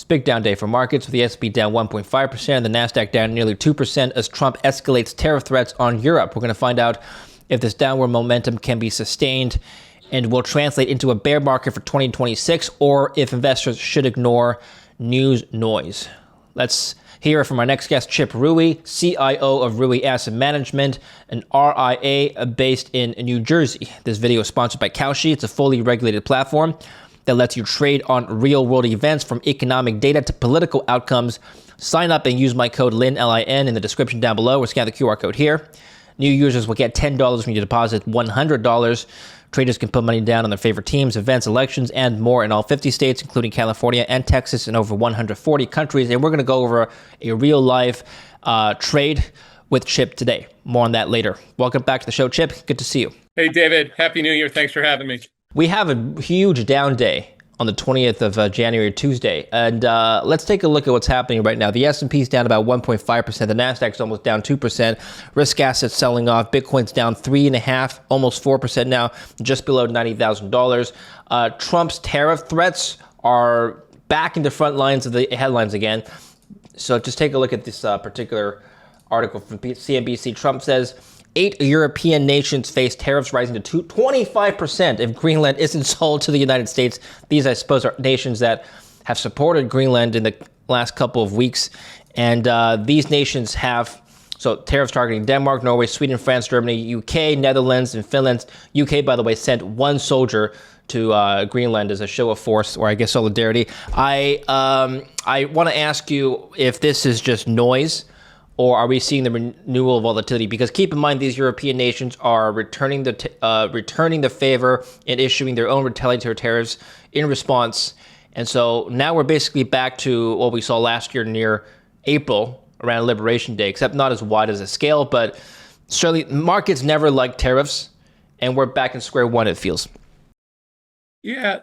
Big down day for markets, with the S&P down 1.5% and the Nasdaq down nearly 2% as Trump escalates tariff threats on Europe. We're going to find out if this downward momentum can be sustained and will translate into a bear market for 2026, or if investors should ignore news noise. Let's hear from our next guest, Chip Rewey, CIO of Rewey Asset Management, an RIA based in New Jersey. This video is sponsored by Kalshi. It's a fully regulated platform that lets you trade on real-world events, from economic data to political outcomes. Sign up and use my code LIN, L-I-N, in the description down below, or scan the QR code here. New users will get $10 when you deposit $100. Traders can put money down on their favorite teams, events, elections, and more in all 50 states, including California and Texas, and over 140 countries. And we're going to go over a real-life trade with Chip today. More on that later. Welcome back to the show, Chip. Good to see you. Hey, David. Happy New Year. Thanks for having me. We have a huge down day on the 20th of January, Tuesday. And let's take a look at what's happening right now. The S&P is down about 1.5%. The Nasdaq's almost down 2%. Risk assets selling off. Bitcoin's down 3.5%, almost 4% now, just below $90,000. Trump's tariff threats are back in the front lines of the headlines again. So just take a look at this particular article from CNBC. Trump says 8 European nations face tariffs rising to 25% if Greenland isn't sold to the United States. These, I suppose, are nations that have supported Greenland in the last couple of weeks. And these nations have, so tariffs targeting Denmark, Norway, Sweden, France, Germany, UK, Netherlands, and Finland. UK, by the way, sent one soldier to Greenland as a show of force, or I guess solidarity. I want to ask you if this is just noise, or are we seeing the renewal of volatility? Because keep in mind, these European nations are returning the favor and issuing their own retaliatory tariffs in response. And so now we're basically back to what we saw last year near April, around Liberation Day, except not as wide as a scale. But certainly markets never liked tariffs, and we're back in square one, it feels. Yeah,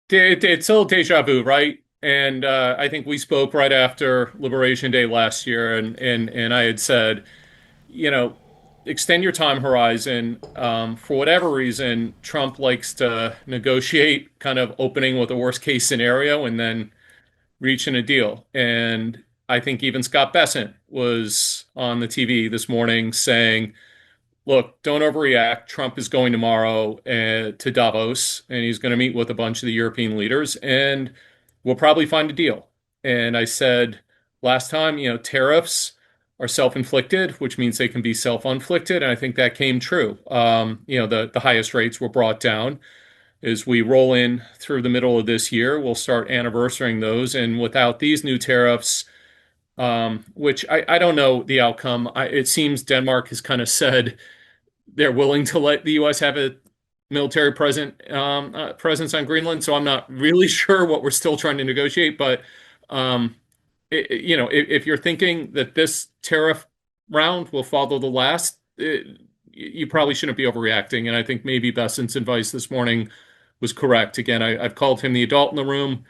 it's a little deja vu, right? And I think we spoke right after Liberation Day last year, and I had said, extend your time horizon. For whatever reason, Trump likes to negotiate, kind of opening with a worst case scenario and then reaching a deal. And I think even Scott Bessent was on the TV this morning saying, look, don't overreact. Trump is going tomorrow to Davos, and he's going to meet with a bunch of the European leaders, and we'll probably find a deal. And I said last time, tariffs are self-inflicted, which means they can be self-inflicted. And I think that came true. The highest rates were brought down. As we roll in through the middle of this year, we'll start anniversarying those. And without these new tariffs, which I don't know the outcome, it seems Denmark has kind of said they're willing to let the U.S. have a military presence on Greenland. So I'm not really sure what we're still trying to negotiate. But, if you're thinking that this tariff round will follow the last, you probably shouldn't be overreacting. And I think maybe Bessent's advice this morning was correct. Again, I've called him the adult in the room,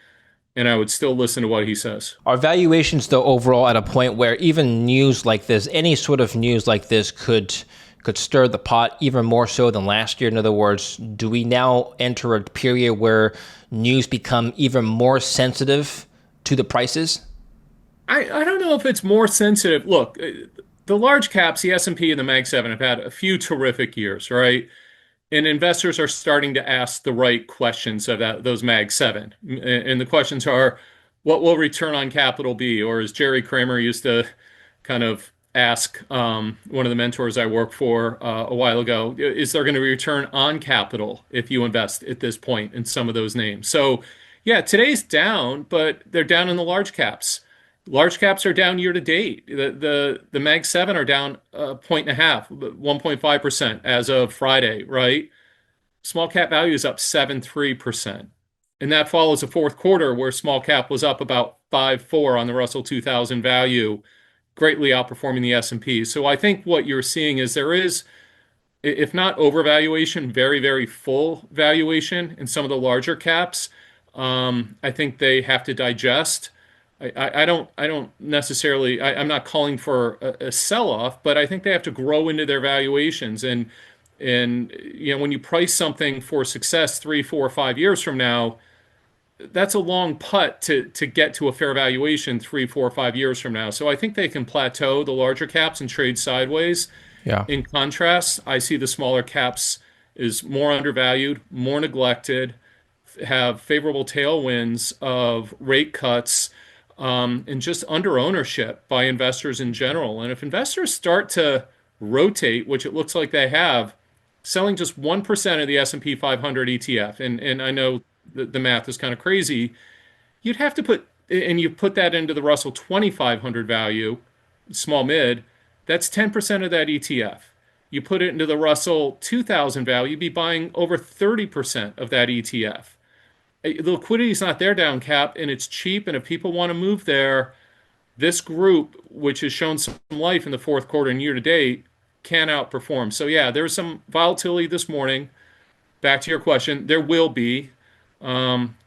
and I would still listen to what he says. Are valuations, though, overall at a point where even news like this, any sort of news like this could stir the pot even more so than last year? In other words, do we now enter a period where news become even more sensitive to the prices? I don't know if it's more sensitive. Look, the large caps, the S&P and the Mag 7 have had a few terrific years, right? And investors are starting to ask the right questions about those Mag 7. And the questions are, what will return on capital be? Or as Jerry Kramer used to kind of ask one of the mentors I worked for a while ago, is there going to be return on capital if you invest at this point in some of those names? So yeah, today's down, but they're down in the large caps. Large caps are down year to date. The Mag 7 are down 1.5% as of Friday, right? Small cap value is up 7.3%. And that follows a fourth quarter where small cap was up about 5.4 on the Russell 2000 value, greatly outperforming the S&P. So I think what you're seeing is there is, if not overvaluation, very, very full valuation in some of the larger caps. I think they have to digest. I don't necessarily, I'm not calling for a sell-off, but I think they have to grow into their valuations. And when you price something for success 3, 4, 5 years from now, that's a long putt to get to a fair valuation 3, 4, 5 years from now. So I think they can plateau the larger caps and trade sideways. Yeah. In contrast, I see the smaller caps is more undervalued, more neglected, have favorable tailwinds of rate cuts, and just under ownership by investors in general. And if investors start to rotate, which it looks like they have, selling just 1% of the S&P 500 ETF, and I know the math is kind of crazy, you'd have to you put that into the Russell 2500 value, small mid, that's 10% of that ETF. You put it into the Russell 2000 value, you'd be buying over 30% of that ETF. The liquidity is not there down cap, and it's cheap. And if people want to move there, this group, which has shown some life in the fourth quarter and year to date, can outperform. So yeah, there's some volatility this morning. Back to your question, there will be.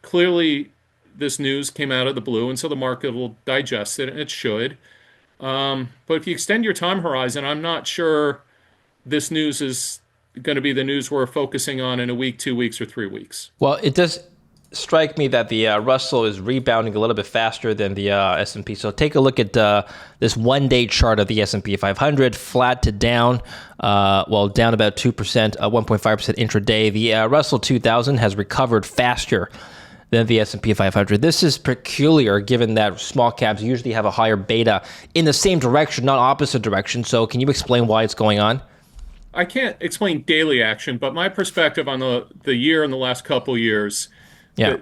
Clearly, this news came out of the blue, and so the market will digest it, and it should. But if you extend your time horizon, I'm not sure this news is going to be the news we're focusing on in a week, 2 weeks, or 3 weeks. Well, it does strike me that the Russell is rebounding a little bit faster than the S&P. So take a look at this one-day chart of the S&P 500, flat to down, down about 2%, 1.5% intraday. The Russell 2000 has recovered faster than the S&P 500. This is peculiar given that small caps usually have a higher beta in the same direction, not opposite direction. So can you explain why it's going on? I can't explain daily action, but my perspective on the year and the last couple years, Yeah.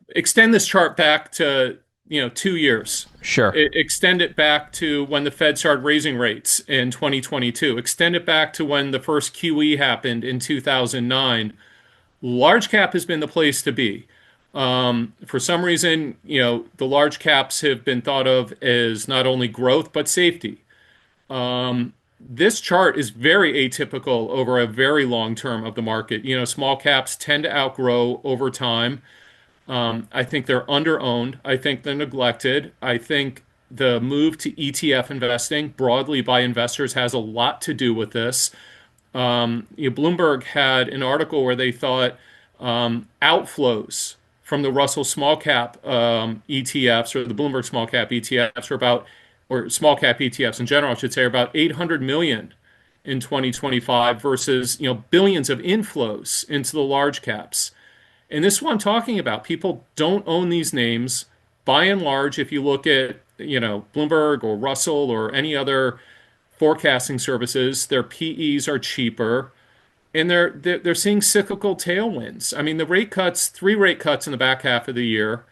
Extend this chart back to, 2 years. Sure. Extend it back to when the Fed started raising rates in 2022. Extend it back to when the first QE happened in 2009. Large cap has been the place to be. For some reason, the large caps have been thought of as not only growth, but safety. This chart is very atypical over a very long term of the market. Small caps tend to outgrow over time. I think they're under-owned. I think they're neglected. I think the move to ETF investing broadly by investors has a lot to do with this. Bloomberg had an article where they thought outflows from the Russell small cap ETFs, or the Bloomberg small cap ETFs, or small cap ETFs in general, I should say, are about 800 million in 2025 versus, billions of inflows into the large caps. And this is what I'm talking about. People don't own these names. By and large, if you look at, Bloomberg or Russell or any other forecasting services, their PEs are cheaper, and they're seeing cyclical tailwinds. I mean, the rate cuts, 3 rate cuts in the back half of the year,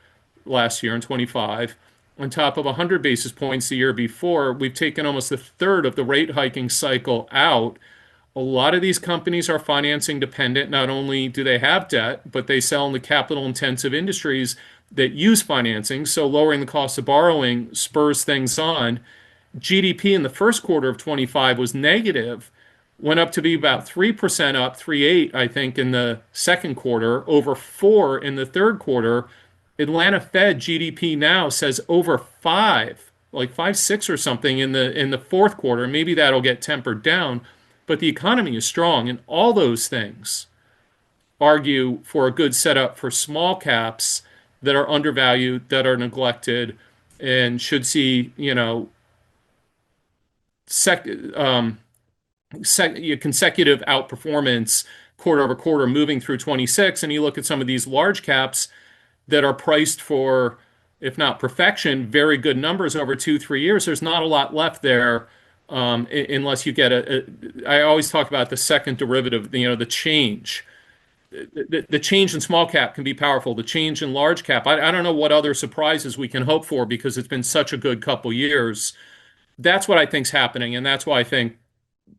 last year in 25, on top of 100 basis points the year before, we've taken almost a third of the rate hiking cycle out. A lot of these companies are financing dependent. Not only do they have debt, but they sell in the capital intensive industries that use financing. So lowering the cost of borrowing spurs things on. GDP in the first quarter of 25 was negative, went up to be about 3% up, 3.8, I think, in the second quarter, over 4 in the third quarter. Atlanta Fed GDP now says over 5, like 5.6 or something in the fourth quarter. Maybe that'll get tempered down, but the economy is strong, and all those things argue for a good setup for small caps that are undervalued, that are neglected, and should see, consecutive outperformance quarter over quarter moving through 26. And you look at some of these large caps that are priced for, if not perfection, very good numbers over 2, 3 years. There's not a lot left there, unless you get I always talk about the second derivative, the change. The change in small cap can be powerful. The change in large cap, I don't know what other surprises we can hope for because it's been such a good couple years. That's what I think's happening, and that's why I think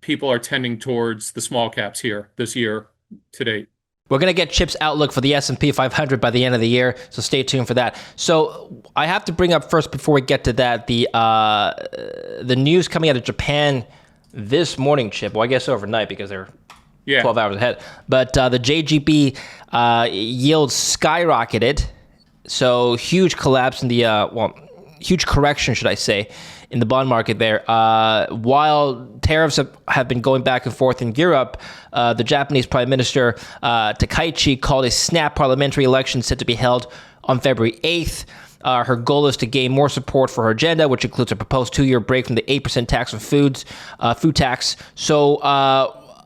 people are tending towards the small caps here this year to date. We're going to get Chip's outlook for the S&P 500 by the end of the year, so stay tuned for that. So I have to bring up first, before we get to that, the news coming out of Japan this morning, Chip. Well, I guess overnight because they're 12 hours ahead. But the JGB yield skyrocketed, so huge collapse in the huge correction, should I say, in the bond market there. While tariffs have been going back and forth in Europe, the Japanese Prime Minister Takaichi called a snap parliamentary election set to be held on February 8th. Her goal is to gain more support for her agenda, which includes a proposed 2-year break from the 8% tax on food tax. So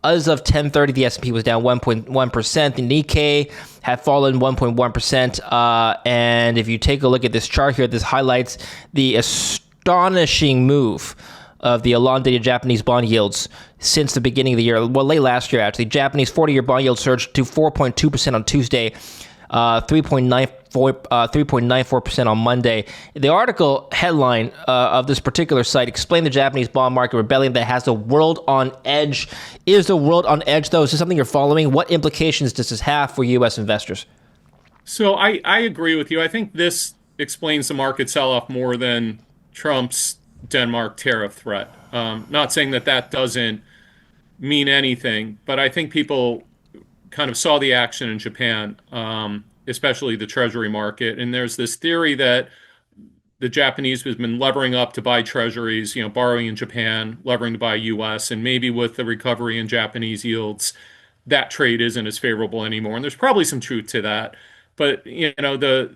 as of 10:30, the S&P was down 1.1%. The Nikkei had fallen 1.1%. And if you take a look at this chart here, this highlights the astonishing move of the elongated Japanese bond yields since the beginning of the year. Well, late last year, actually. Japanese 40-year bond yield surged to 4.2% on Tuesday, 3.94% on Monday. The article headline of this particular site explained the Japanese bond market rebellion that has the world on edge. Is the world on edge, though? Is this something you're following? What implications does this have for U.S. investors? So I agree with you. I think this explains the market sell-off more than Trump's Denmark tariff threat. Not saying that that doesn't mean anything, but I think people kind of saw the action in Japan, especially the treasury market. And there's this theory that the Japanese has been levering up to buy treasuries, borrowing in Japan, levering to buy US, and maybe with the recovery in Japanese yields, that trade isn't as favorable anymore. And there's probably some truth to that. But the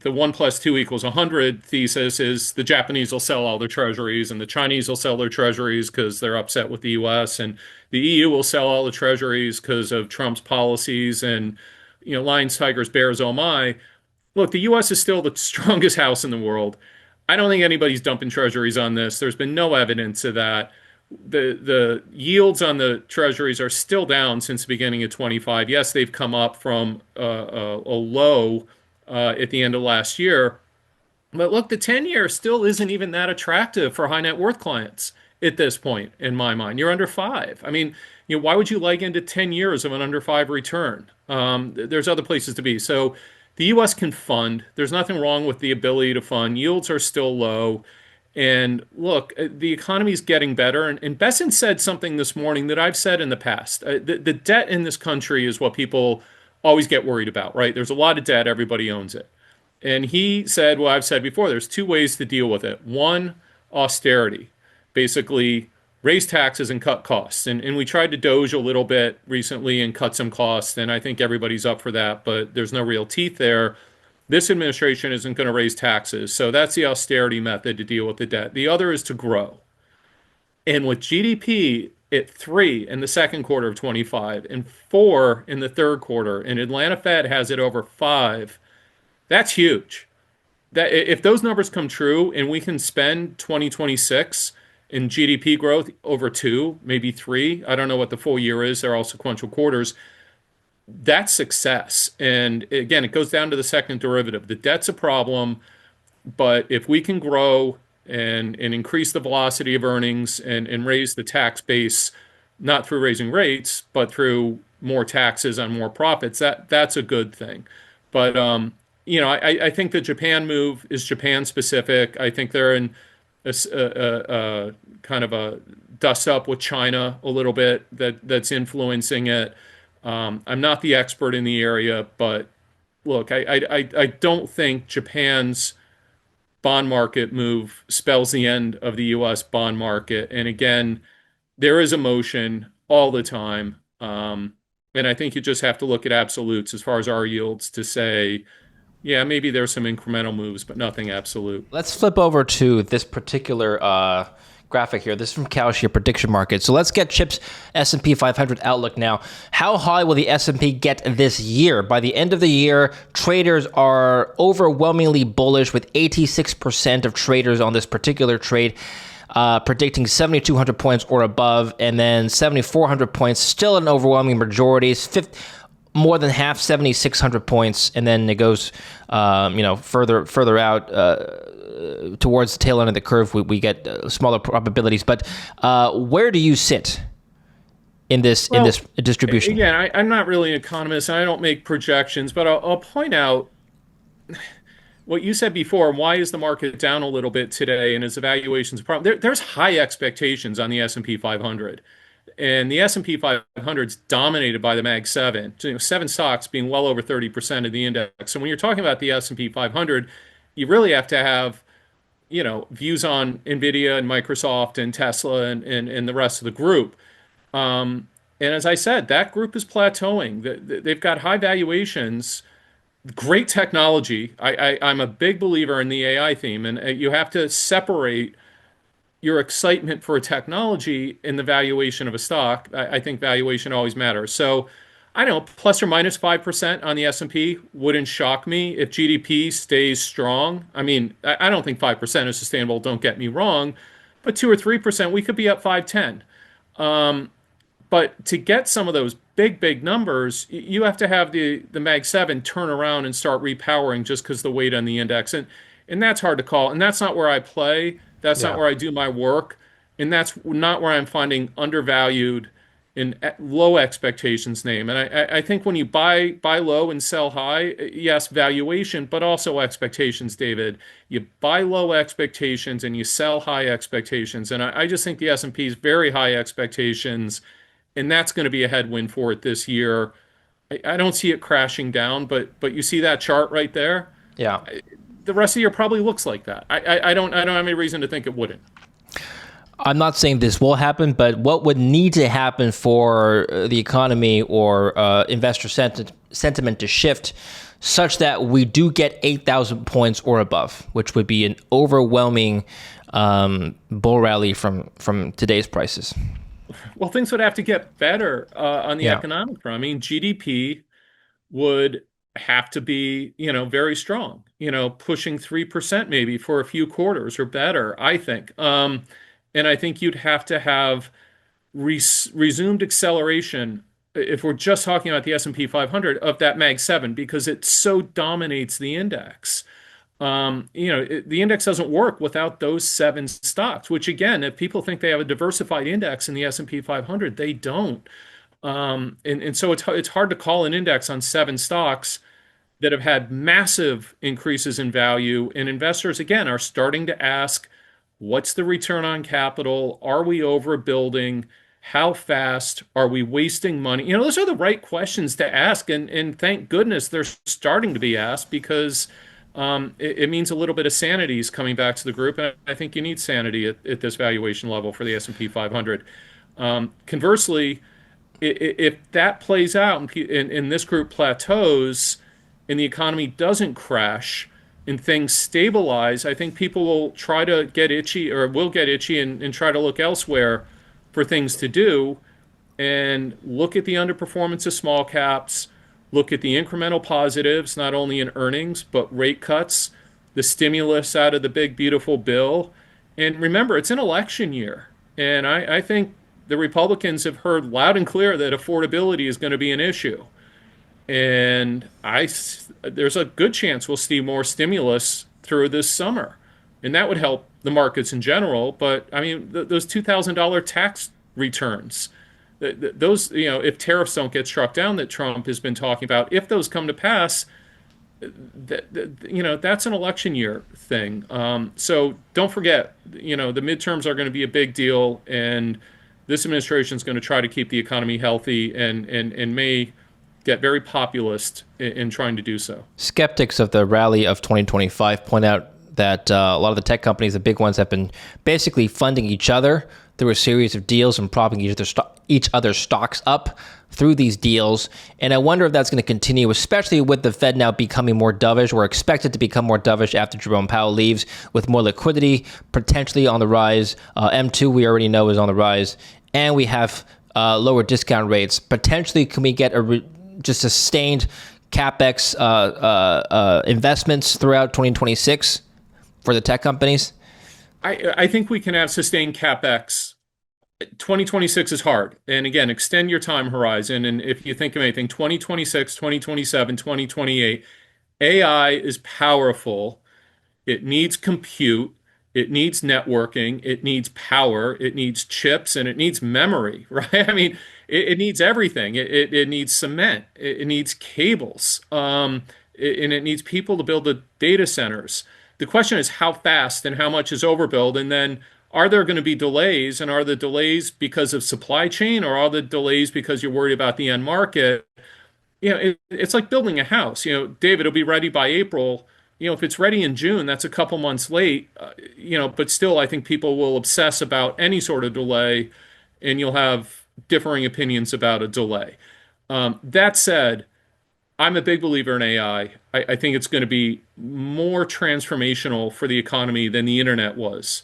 1 + 2 = 100 thesis is the Japanese will sell all their treasuries and the Chinese will sell their treasuries because they're upset with the US, and the EU will sell all the treasuries because of Trump's policies, and lions, tigers, bears, oh my. Look, the US is still the strongest house in the world. I don't think anybody's dumping treasuries on this. There's been no evidence of that. The yields on the treasuries are still down since the beginning of 25. Yes, they've come up from a low at the end of last year. But look, the 10-year still isn't even that attractive for high net worth clients at this point, in my mind. You're under 5. I mean, why would you leg into 10 years of an under 5 return? There's other places to be. So the U.S. can fund. There's nothing wrong with the ability to fund. Yields are still low. And look, the economy is getting better. And Besson said something this morning that I've said in the past. The debt in this country is what people always get worried about, right? There's a lot of debt. Everybody owns it. And he said, well, I've said before, there's 2 ways to deal with it. One, austerity. Basically, raise taxes and cut costs. And we tried to doge a little bit recently and cut some costs. And I think everybody's up for that. But there's no real teeth there. This administration isn't going to raise taxes. So that's the austerity method to deal with the debt. The other is to grow. And with GDP at 3 in the second quarter of 25 and 4 in the third quarter, and Atlanta Fed has it over 5, that's huge. That if those numbers come true and we can spend 2026 in GDP growth over 2, maybe 3, I don't know what the full year is. They're all sequential quarters. That's success. And again, it goes down to the second derivative. The debt's a problem, but if we can grow and increase the velocity of earnings and raise the tax base, not through raising rates, but through more taxes on more profits, that's a good thing. But I think the Japan move is Japan specific. I think they're in a kind of a dust up with China a little bit that's influencing it. I'm not the expert in the area, but look, I don't think Japan's bond market move spells the end of the U.S. bond market. And again, there is emotion all the time. And I think you just have to look at absolutes as far as our yields to say, yeah, maybe there's some incremental moves, but nothing absolute. Let's flip over to this particular graphic here. This is from Kalshi Prediction Market. So let's get Chip's S&P 500 outlook now. How high will the S&P get this year? By the end of the year, traders are overwhelmingly bullish, with 86% of traders on this particular trade predicting 7,200 points or above, and then 7,400 points, still an overwhelming majority. More than half, 7,600 points, and then it goes, further out towards the tail end of the curve. We get smaller probabilities. But where do you sit in this distribution? Again, I'm not really an economist, and I don't make projections, but I'll point out what you said before. Why is the market down a little bit today, and is the valuations a problem? There's high expectations on the S&P 500. And the S&P 500 is dominated by the Mag 7, 7 stocks being well over 30% of the index. So when you're talking about the S&P 500, you really have to have views on Nvidia and Microsoft and Tesla and the rest of the group. And as I said, that group is plateauing. They've got high valuations, great technology. I'm a big believer in the AI theme, and you have to separate your excitement for a technology in the valuation of a stock. I think valuation always matters. So I don't know, plus or minus 5% on the S&P wouldn't shock me if GDP stays strong. I mean, I don't think 5% is sustainable, don't get me wrong, but 2 or 3%, we could be up 5, 10. But to get some of those big numbers, you have to have the Mag 7 turn around and start repowering just because the weight on the index. And that's hard to call. And that's not where I play. That's not Yeah. where I do my work. And that's not where I'm finding undervalued in low expectations name. And I think when you buy low and sell high, yes, valuation, but also expectations, David. You buy low expectations and you sell high expectations. And I just think the S&P is very high expectations, and that's going to be a headwind for it this year. I don't see it crashing down, but you see that chart right there. Yeah. The rest of the year probably looks like that. I don't have any reason to think it wouldn't. I'm not saying this will happen, but what would need to happen for the economy or investor sentiment to shift such that we do get 8,000 points or above, which would be an overwhelming bull rally from today's prices? Well, things would have to get better on the Yeah. economic front. I mean, GDP would have to be, very strong, pushing 3% maybe for a few quarters or better, I think. And I think you'd have to have resumed acceleration if we're just talking about the S&P 500 of that Mag 7 because it so dominates the index. The index doesn't work without those seven stocks, which again, if people think they have a diversified index in the S&P 500, they don't. And so it's hard to call an index on seven stocks that have had massive increases in value. And investors, again, are starting to ask, what's the return on capital? Are we overbuilding? How fast? Are we wasting money? Those are the right questions to ask. And thank goodness they're starting to be asked because it means a little bit of sanity is coming back to the group. And I think you need sanity at this valuation level for the S&P 500. Conversely, if that plays out and this group plateaus and the economy doesn't crash and things stabilize, I think people will try to get itchy or will get itchy and try to look elsewhere for things to do and look at the underperformance of small caps, look at the incremental positives, not only in earnings, but rate cuts, the stimulus out of the big, beautiful bill. And remember, it's an election year. And I think the Republicans have heard loud and clear that affordability is going to be an issue. And there's a good chance we'll see more stimulus through this summer. And that would help the markets in general. But I mean, those $2,000 tax returns, those, if tariffs don't get struck down that Trump has been talking about, if those come to pass, that's an election year thing. So don't forget, the midterms are going to be a big deal. And this administration is going to try to keep the economy healthy and may get very populist in trying to do so. Skeptics of the rally of 2025 point out that a lot of the tech companies, the big ones, have been basically funding each other through a series of deals and propping each other's stocks up through these deals. And I wonder if that's going to continue, especially with the Fed now becoming more dovish or expected to become more dovish after Jerome Powell leaves, with more liquidity potentially on the rise. M2 we already know is on the rise. And we have lower discount rates. Potentially, can we get just sustained CapEx investments throughout 2026 for the tech companies? I think we can have sustained CapEx. 2026 is hard. And again, extend your time horizon. And if you think of anything, 2026, 2027, 2028, AI is powerful. It needs compute. It needs networking. It needs power. It needs chips and it needs memory, right? I mean, it needs everything. It needs cement. It needs cables. And it needs people to build the data centers. The question is how fast and how much is overbuild. And then are there going to be delays? And are the delays because of supply chain or are the delays because you're worried about the end market? It's like building a house. David will be ready by April. if it's ready in June, that's a couple months late, but still, I think people will obsess about any sort of delay, and you'll have differing opinions about a delay. That said, I'm a big believer in AI. I think it's going to be more transformational for the economy than the internet was.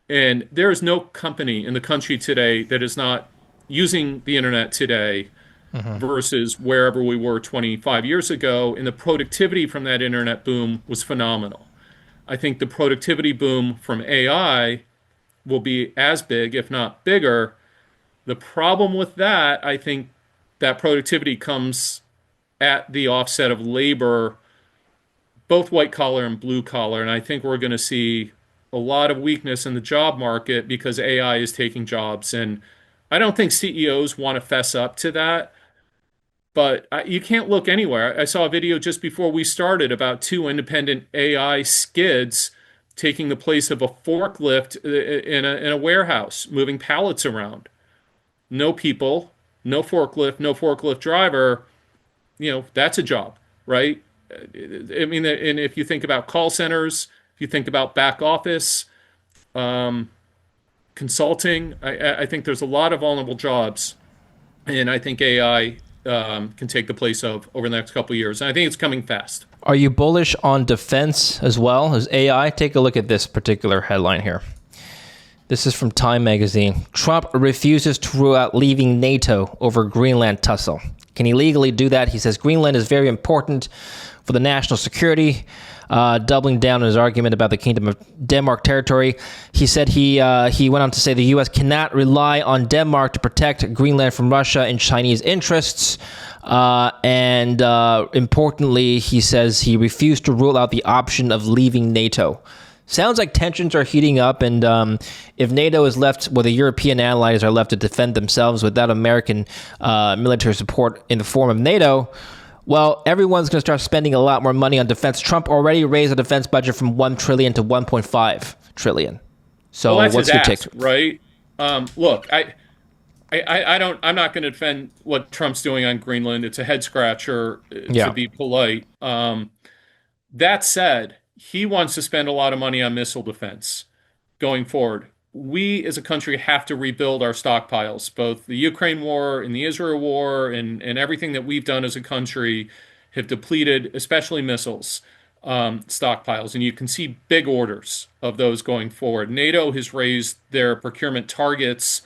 And there is no company in the country today that is not using the internet today versus wherever we were 25 years ago. And the productivity from that internet boom was phenomenal. I think the productivity boom from AI will be as big, if not bigger. The problem with that, I think that productivity comes at the offset of labor, both white collar and blue collar. And I think we're going to see a lot of weakness in the job market because AI is taking jobs. And I don't think CEOs want to fess up to that. But you can't look anywhere. I saw a video just before we started about two independent AI skids taking the place of a forklift in a warehouse, moving pallets around. No people, no forklift driver. That's a job, right? I mean, and if you think about call centers, if you think about back office, consulting, I think there's a lot of vulnerable jobs, and I think AI can take the place of over the next couple of years. And I think it's coming fast. Are you bullish on defense as well as AI? Take a look at this particular headline here. This is from Time magazine. Trump refuses to rule out leaving NATO over Greenland tussle. Can he legally do that? He says Greenland is very important for the national security, doubling down on his argument about the Kingdom of Denmark territory. He said he went on to say the U.S. cannot rely on Denmark to protect Greenland from Russia and Chinese interests. And importantly, he says he refused to rule out the option of leaving NATO. Sounds like tensions are heating up, and if NATO is left, well, the European allies are left to defend themselves without American military support in the form of NATO, well, everyone's going to start spending a lot more money on defense. Trump already raised the defense budget from $1 trillion to $1.5 trillion. So well, what's your take? Right? Look, I'm not going to defend what Trump's doing on Greenland. It's a head scratcher, to be polite. That said, he wants to spend a lot of money on missile defense going forward. We as a country have to rebuild our stockpiles, both the Ukraine war and the Israel war and everything that we've done as a country have depleted, especially missiles stockpiles. And you can see big orders of those going forward. NATO has raised their procurement targets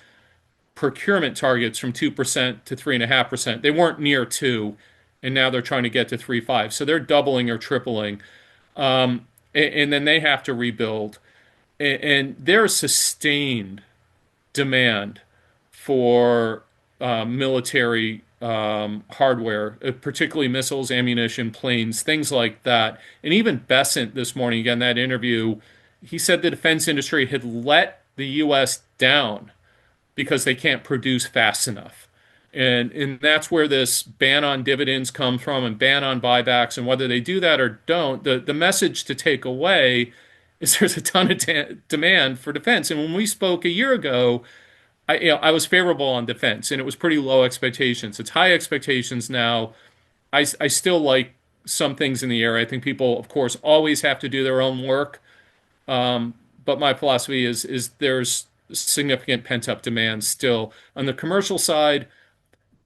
from 2% to 3.5%. They weren't near 2%, and now they're trying to get to 3.5%. So they're doubling or tripling. And then they have to rebuild. And there's sustained demand for military hardware, particularly missiles, ammunition, planes, things like that. And even Bessent this morning, again, that interview, he said the defense industry had let the U.S. down because they can't produce fast enough. And that's where this ban on dividends comes from and ban on buybacks. And whether they do that or don't, the message to take away is there's a ton of demand for defense. And when we spoke a year ago, I was favorable on defense, and it was pretty low expectations. It's high expectations now. I still like some things in the air. I think people, of course, always have to do their own work. But my philosophy is there's significant pent-up demand still. On the commercial side,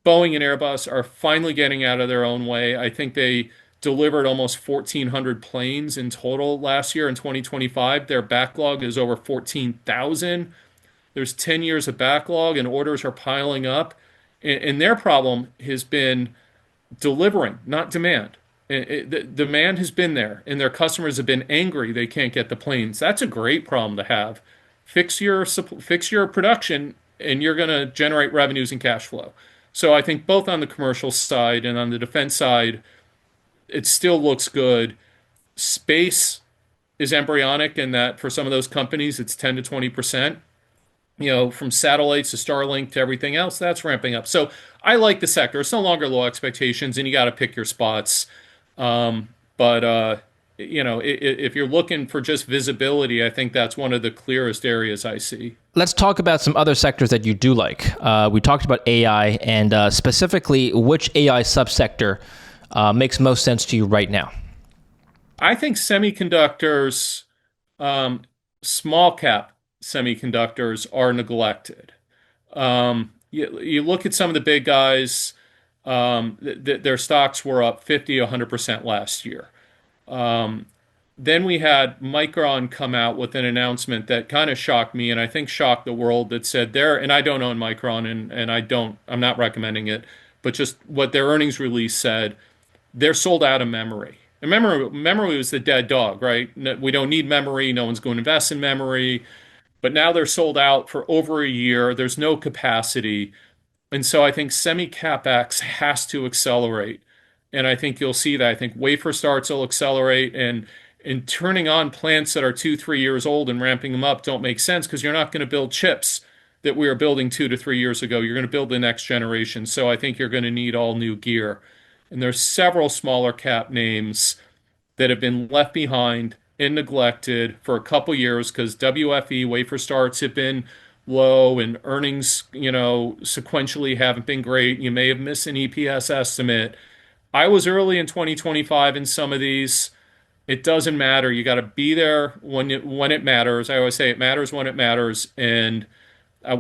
Boeing and Airbus are finally getting out of their own way. I think they delivered almost 1,400 planes in total last year in 2025. Their backlog is over 14,000. There's 10 years of backlog and orders are piling up. And their problem has been delivering, not demand. The demand has been there, and their customers have been angry they can't get the planes. That's a great problem to have. Fix your production, and you're going to generate revenues and cash flow. So I think both on the commercial side and on the defense side, it still looks good. Space is embryonic in that for some of those companies, it's 10 to 20%. From satellites to Starlink to everything else, that's ramping up. So I like the sector. It's no longer low expectations, and you got to pick your spots. But if you're looking for just visibility, I think that's one of the clearest areas I see. Let's talk about some other sectors that you do like. We talked about AI, and specifically, which AI subsector makes most sense to you right now? I think semiconductors, um, small cap semiconductors are neglected. You look at some of the big guys, their stocks were up 50, 100% last year. Um, then we had Micron come out with an announcement that kind of shocked me and I think shocked the world that said and I don't own Micron and I'm not recommending it, but just what their earnings release said, they're sold out of memory. And memory was the dead dog, right? We don't need memory. No one's going to invest in memory. But now they're sold out for over a year. There's no capacity. And so I think semi capex has to accelerate. And I think you'll see that. I think wafer starts will accelerate and turning on plants that are 2, 3 years old and ramping them up don't make sense because you're not going to build chips that we were building 2 to 3 years ago. You're going to build the next generation. So I think you're going to need all new gear. And there's several smaller cap names that have been left behind and neglected for a couple years because WFE wafer starts have been low and earnings, sequentially haven't been great. You may have missed an EPS estimate. I was early in 2025 in some of these. It doesn't matter. You got to be there when it matters. I always say it matters when it matters. And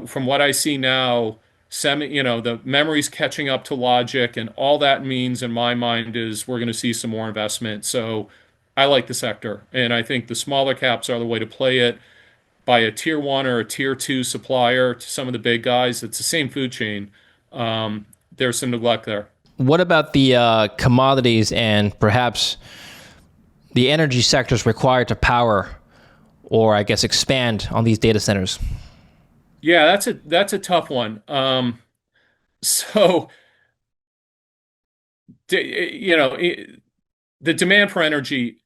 from what I see now, the memory's catching up to logic, and all that means in my mind is we're going to see some more investment. So I like the sector, and I think the smaller caps are the way to play it. By a tier one or a tier two supplier to some of the big guys, it's the same food chain. There's some neglect there. What about the commodities and perhaps the energy sectors required to power or I guess expand on these data centers? Yeah, that's a tough one. So you know, the demand for energy,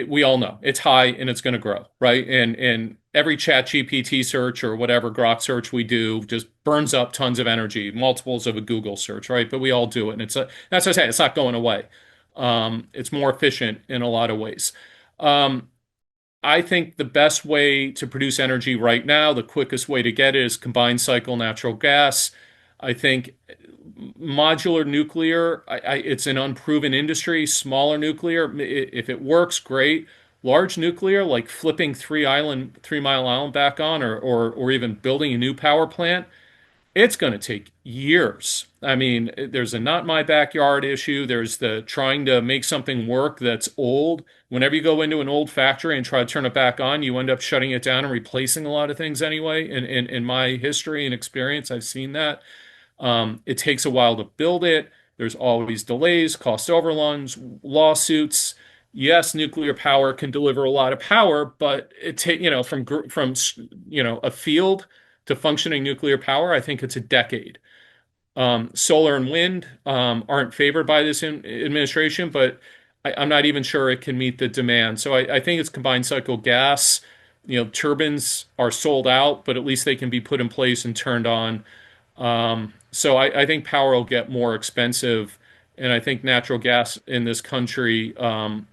we all know it's high and it's going to grow, right? And every Chat GPT search or whatever Grok search we do just burns up tons of energy, multiples of a Google search, right? But we all do it, and that's what I say. It's not going away. It's more efficient in a lot of ways. Um, I think the best way to produce energy right now, the quickest way to get it is combined cycle natural gas. I think modular nuclear, it's an unproven industry. Smaller nuclear, if it works, great. Large nuclear, like flipping 3 Mile Island back on, or even building a new power plant, it's going to take years. I mean, there's a not my backyard issue. There's the trying to make something work that's old. Whenever you go into an old factory and try to turn it back on, you end up shutting it down and replacing a lot of things anyway. In my history and experience, I've seen that. It takes a while to build it. There's always delays, cost overruns, lawsuits. Yes, nuclear power can deliver a lot of power, but from a field to functioning nuclear power, I think it's a decade. Solar and wind aren't favored by this administration, but I'm not even sure it can meet the demand. So I think it's combined cycle gas. Turbines are sold out, but at least they can be put in place and turned on. So I think power will get more expensive, and I think natural gas in this country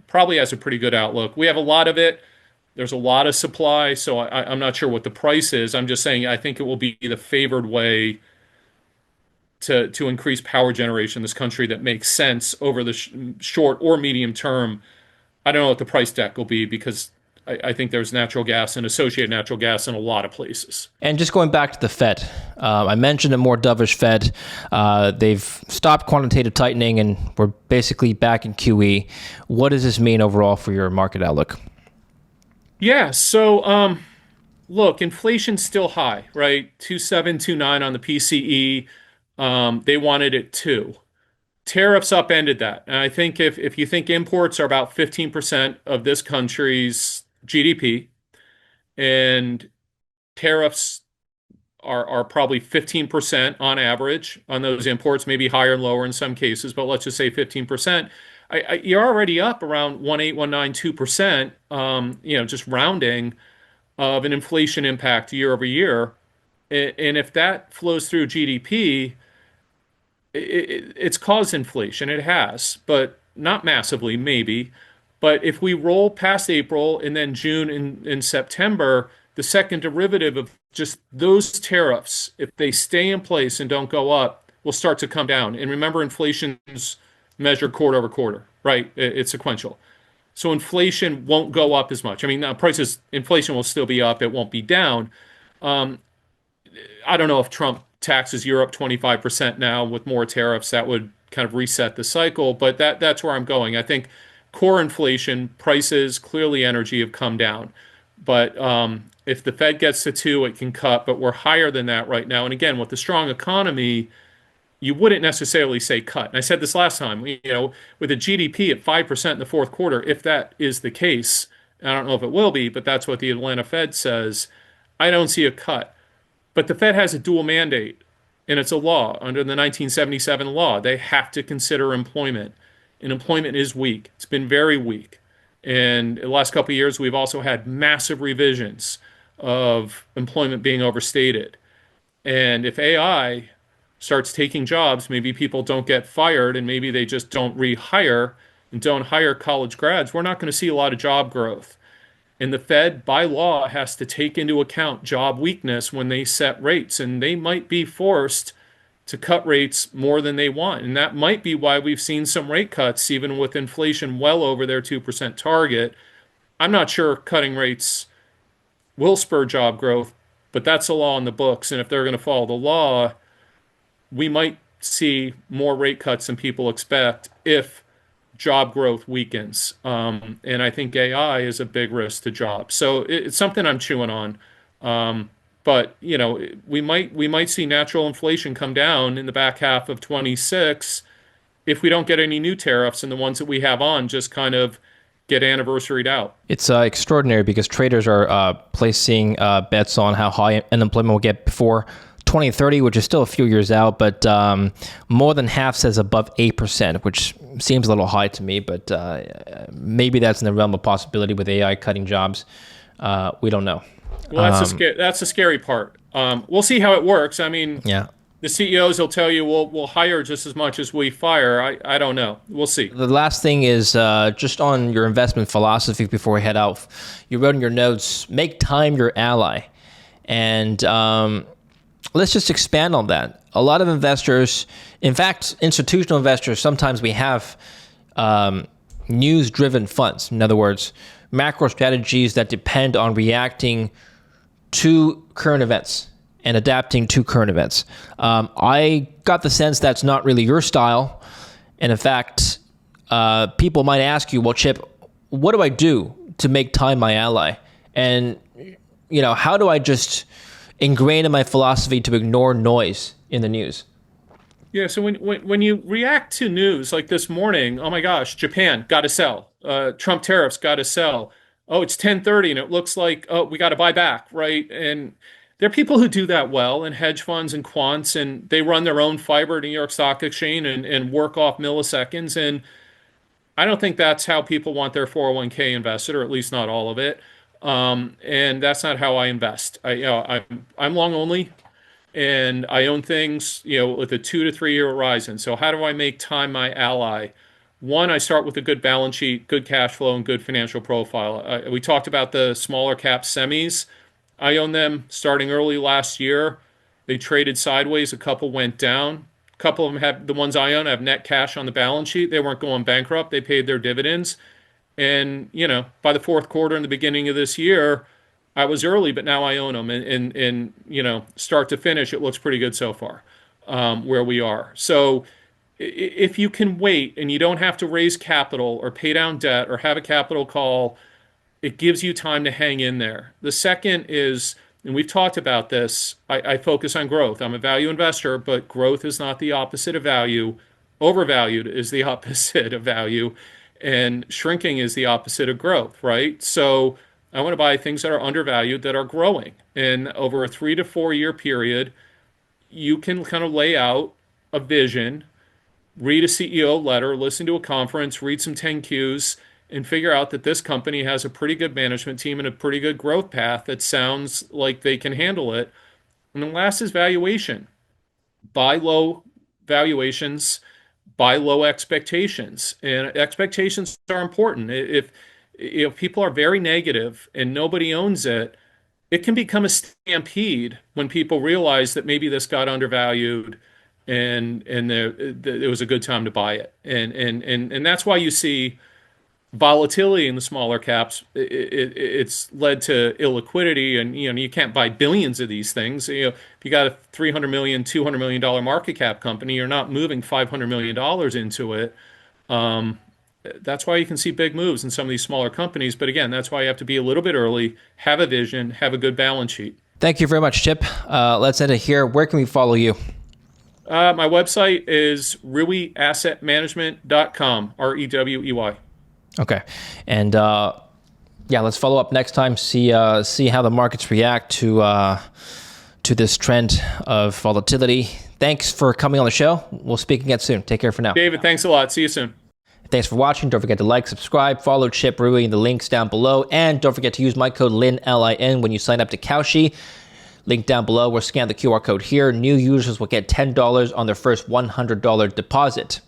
probably has a pretty good outlook. We have a lot of it. There's a lot of supply, so I'm not sure what the price is. I'm just saying I think it will be the favored way to increase power generation in this country that makes sense over the short or medium term. I don't know what the price deck will be because I think there's natural gas and associated natural gas in a lot of places. And just going back to the Fed, I mentioned a more dovish Fed. They've stopped quantitative tightening and we're basically back in QE. What does this mean overall for your market outlook? Yeah, so look, inflation's still high, right? 2.7, 2.9 on the PCE. They wanted it 2. Tariffs upended that. And I think if you think imports are about 15% of this country's GDP, and tariffs are probably 15% on average on those imports, maybe higher and lower in some cases, but let's just say 15%. You're already up around 1.8, 1.9, 2%, just rounding of an inflation impact year over year. And if that flows through GDP, it's caused inflation. It has, but not massively, maybe. But if we roll past April and then June and September, the second derivative of just those tariffs, if they stay in place and don't go up, will start to come down. And remember, inflation's measured quarter over quarter, right? It's sequential. So inflation won't go up as much. I mean, now prices, inflation will still be up. It won't be down. Um, I don't know if Trump taxes Europe 25% now with more tariffs, that would kind of reset the cycle, but that's where I'm going. I think core inflation, prices, clearly energy have come down. But if the Fed gets to 2, it can cut, but we're higher than that right now. And again, with the strong economy, you wouldn't necessarily say cut. And I said this last time, with a GDP at 5% in the fourth quarter, if that is the case, I don't know if it will be, but that's what the Atlanta Fed says, I don't see a cut. But the Fed has a dual mandate, and it's a law under the 1977 law. They have to consider employment, and employment is weak. It's been very weak. And in the last couple of years, we've also had massive revisions of employment being overstated. And if AI starts taking jobs, maybe people don't get fired and maybe they just don't rehire and don't hire college grads, we're not going to see a lot of job growth. And the Fed, by law, has to take into account job weakness when they set rates. And they might be forced to cut rates more than they want. And that might be why we've seen some rate cuts, even with inflation well over their 2% target. I'm not sure cutting rates will spur job growth, but that's a law in the books. And if they're going to follow the law, we might see more rate cuts than people expect if job growth weakens. And I think AI is a big risk to jobs. So it's something I'm chewing on. But we might see natural inflation come down in the back half of 26 if we don't get any new tariffs and the ones that we have on just kind of get anniversaried out. It's extraordinary because traders are placing bets on how high unemployment will get before 2030, which is still a few years out, but more than half says above 8%, which seems a little high to me, but maybe that's in the realm of possibility with AI cutting jobs. We don't know. Well, that's the scary part. We'll see how it works. I mean, Yeah. the CEOs will tell you we'll hire just as much as we fire. I don't know. We'll see. The last thing is just on your investment philosophy before we head out. You wrote in your notes, make time your ally. And let's just expand on that. A lot of investors, in fact, institutional investors, sometimes we have news-driven funds. In other words, macro strategies that depend on reacting to current events and adapting to current events. I got the sense that's not really your style. And in fact, people might ask you, well, Chip, what do I do to make time my ally? And, how do I just ingrain in my philosophy to ignore noise in the news? Yeah, so when you react to news like this morning, oh my gosh, Japan got to sell. Trump tariffs got to sell. Oh, it's 10:30 and it looks like, oh, we got to buy back, right? And there are people who do that well in hedge funds and quants, and they run their own fiber at New York Stock Exchange and work off milliseconds. And I don't think that's how people want their 401k invested, or at least not all of it. And that's not how I invest. I'm long only, and I own things, with a 2 to 3 year horizon. So how do I make time my ally? One, I start with a good balance sheet, good cash flow, and good financial profile. We talked about the smaller cap semis. I own them starting early last year. They traded sideways. A couple went down. A couple of them have, the ones I own have net cash on the balance sheet. They weren't going bankrupt. They paid their dividends. And, by the fourth quarter and the beginning of this year, I was early, but now I own them. And start to finish, it looks pretty good so far, where we are. So if you can wait and you don't have to raise capital or pay down debt or have a capital call, it gives you time to hang in there. The second is, and we've talked about this, I focus on growth. I'm a value investor, but growth is not the opposite of value. Overvalued is the opposite of value, and shrinking is the opposite of growth, right? So I want to buy things that are undervalued that are growing. And over a 3 to 4 year period, you can kind of lay out a vision, read a CEO letter, listen to a conference, read some 10Qs, and figure out that this company has a pretty good management team and a pretty good growth path that sounds like they can handle it. And then last is valuation. Buy low valuations, buy low expectations. And expectations are important. If people are very negative and nobody owns it, it can become a stampede when people realize that maybe this got undervalued and it was a good time to buy it. And that's why you see volatility in the smaller caps, it's led to illiquidity, and you can't buy billions of these things. If you got a 300 million, $200 million market cap company, you're not moving $500 million into it. That's why you can see big moves in some of these smaller companies. But again, that's why you have to be a little bit early, have a vision, have a good balance sheet. Thank you very much, Chip. Let's end it here. Where can we follow you? My website is reweyassetmanagement.com, Rewey. Okay. And let's follow up next time, see how the markets react to this trend of volatility. Thanks for coming on the show. We'll speak again soon. Take care for now. David, thanks a lot. See you soon. Thanks for watching. Don't forget to like, subscribe, follow Chip Rewey in the links down below. And don't forget to use my code LIN, L-I-N, when you sign up to Kalshi. Link down below or scan the QR code here. New users will get $10 on their first $100 deposit.